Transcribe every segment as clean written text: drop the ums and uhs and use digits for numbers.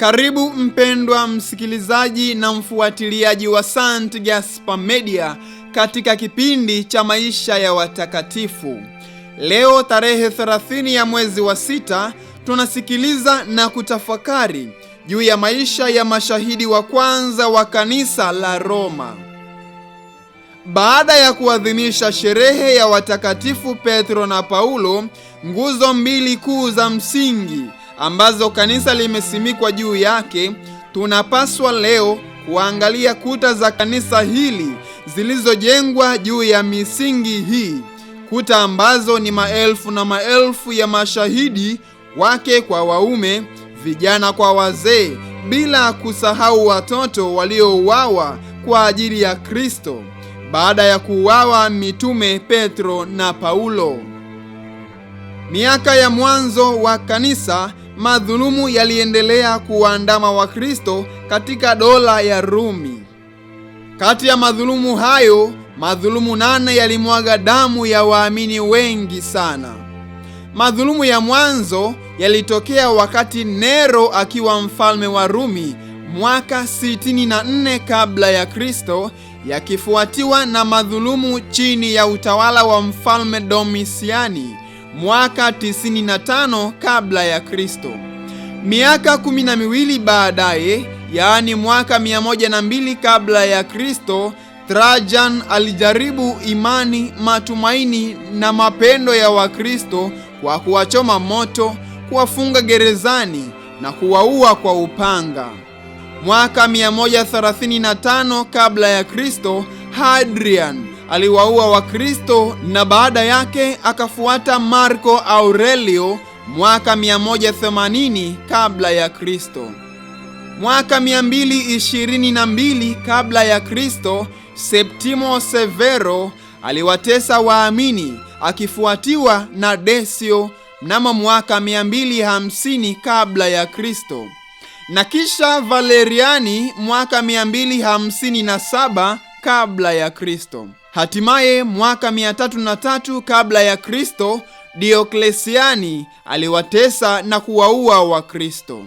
Karibu mpendwa msikilizaji na mfuatiliaji wa St. Gaspar Media katika kipindi cha maisha ya watakatifu. Leo tarehe 30 ya mwezi wa 6 tunasikiliza na kutafakari juu ya maisha ya mashahidi wa kwanza wa kanisa la Roma. Baada ya kuadhimisha sherehe ya watakatifu Petro na Paulo, nguzo mbili kuu za msingi ambazo kanisa limesimikwa juu yake, tunapaswa leo kuangalia kuta za kanisa hili zilizojengwa juu ya misingi hii, kuta ambazo ni maelfu na maelfu ya mashahidi, wake kwa waume, vijana kwa wazee, bila kusahau watoto waliouawa kwa ajili ya Kristo baada ya kuuawa mitume Petro na Paulo. Miaka ya mwanzo wa kanisa, madhulumu yaliendelea kuwaandama Wakristo katika dola ya Rumi. Kati ya madhulumu hayo, madhulumu 8 yalimwaga damu ya waamini wengi sana. Madhulumu ya mwanzo yalitokea wakati Nero akiwa mfalme wa Rumi mwaka 64 kabla ya Kristo, yakifuatiwa na madhulumu chini ya utawala wa mfalme Domisiani mwaka 95 kabla ya Kristo. Miaka 12 baadaye, yaani mwaka 102 kabla ya Kristo, Trajan alijaribu imani, matumaini na mapendo ya Wakristo kwa kuwachoma moto, kuwafunga gerezani na kuwaua kwa upanga. Mwaka 135 kabla ya Kristo, Hadrian aliwaua Wakristo na baada yake akafuata Marco Aurelio mwaka 180 kabla ya Kristo. Mwaka 222 kabla ya Kristo, Septimo Severo aliwatesa waamini akifuatiwa na Desio mnamo mwaka 250 kabla ya Kristo, na kisha Valeriani mwaka 257 kabla ya Kristo. Hatimaye mwaka 303 kabla ya Kristo, Dioklesiani aliwatesa na kuwaua Wakristo.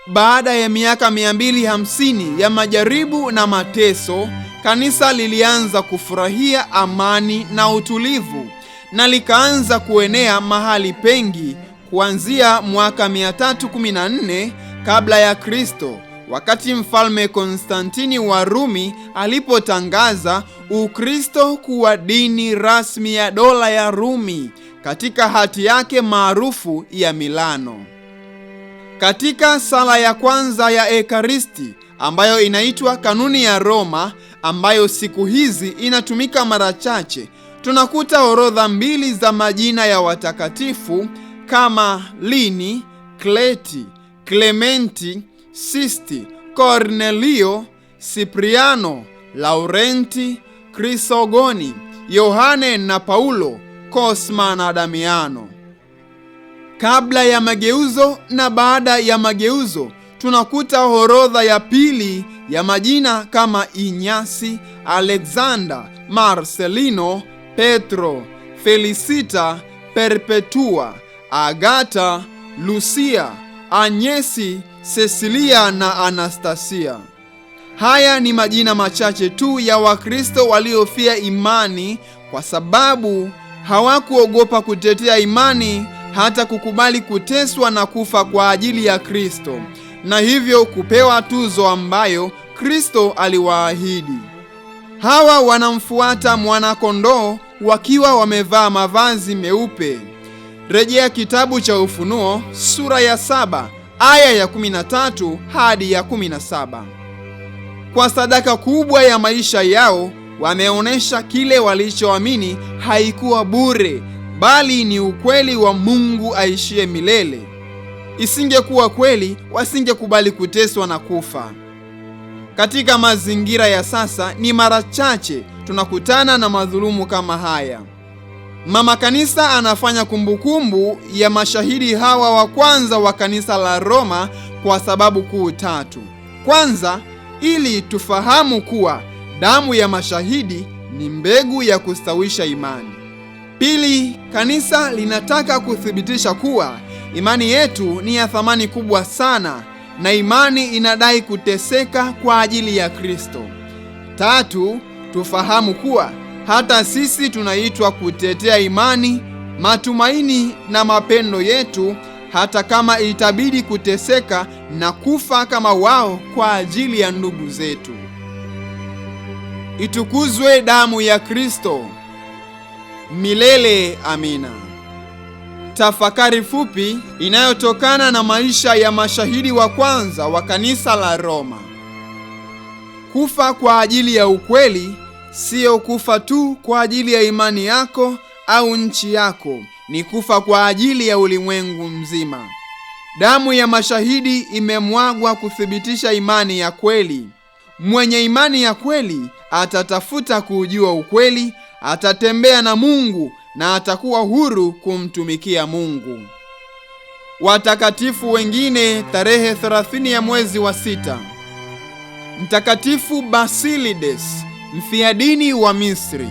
Baada ya miaka 250 ya majaribu na mateso, kanisa lilianza kufurahia amani na utulivu na likaanza kuenea mahali pengi kuanzia mwaka 314 kabla ya Kristo, wakati mfalme Konstantini wa Rumi alipotangaza Ukristo kuwa dini rasmi ya dola ya Rumi katika hati yake maarufu ya Milano. Katika sala ya kwanza ya Ekaristi ambayo inaitwa kanuni ya Roma, ambayo siku hizi inatumika mara chache, tunakuta orodha 2 za majina ya watakatifu kama Lini, Kleti, Klementi, Sisti, Kornelio, Sipriano, Laurenti, Krisogoni, Yohane na Paulo, Kosma na Damiano. Kabla ya mageuzo na baada ya mageuzo, tunakuta orodha ya pili ya majina kama Inyasi, Alexander, Marcelino, Petro, Felicita, Perpetua, Agata, Lucia, Anyesi, Cecilia na Anastasia. Haya ni majina machache tu ya Wakristo waliofia imani kwa sababu hawakuogopa kutetea imani, hata kukubali kuteswa na kufa kwa ajili ya Kristo, na hivyo kupewa tuzo ambayo Kristo aliwaahidi. Hawa wanamfuata mwana-kondoo wakiwa wamevaa mavazi meupe. Rejea kitabu cha Ufunuo sura ya 7 aya ya 13 hadi ya 17. Kwa sadaka kubwa ya maisha yao wameonesha kile walichoamini haikuwa bure, bali ni ukweli wa Mungu aishiye milele. Isingekuwa kweli, wasingekubali kuteswa na kufa. Katika mazingira ya sasa, ni mara chache tunakutana na madhulumu kama haya. Mama Kanisa anafanya kumbukumbu ya mashahidi hawa wa kwanza wa kanisa la Roma kwa sababu kuu 3. Kwanza, ili tufahamu kuwa damu ya mashahidi ni mbegu ya kustawisha imani. Pili, kanisa linataka kuthibitisha kuwa imani yetu ni ya thamani kubwa sana na imani inadai kuteseka kwa ajili ya Kristo. 3, tufahamu kuwa hata sisi tunaitwa kutetea imani, matumaini na mapendo yetu, hata kama itabidi kuteseka na kufa kama wao kwa ajili ya ndugu zetu. Itukuzwe damu ya Kristo! Milele amina. Tafakari fupi inayotokana na maisha ya mashahidi wa kwanza wa kanisa la Roma. Kufa kwa ajili ya ukweli sio kufa tu kwa ajili ya imani yako au nchi yako, ni kufa kwa ajili ya ulimwengu mzima. Damu ya mashahidi imemwagwa kuthibitisha imani ya kweli. Mwenye imani ya kweli atatafuta kuujua ukweli, atatembea na Mungu na atakuwa huru kumtumikia Mungu. Watakatifu wengine tarehe 30 ya mwezi wa 6. Mtakatifu Basilides, mfiadini wa Misri.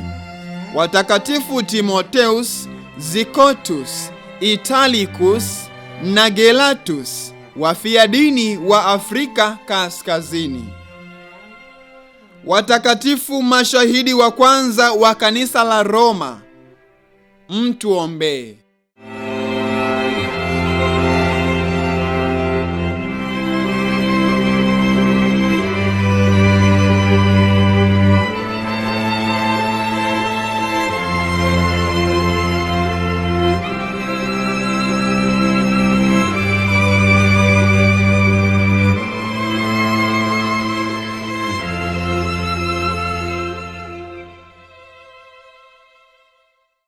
Watakatifu Timotheus, Zikotus, Italicus na Gelatus, wafiadini wa Afrika Kaskazini. Watakatifu mashahidi wa kwanza wa kanisa la Roma, mtuombee.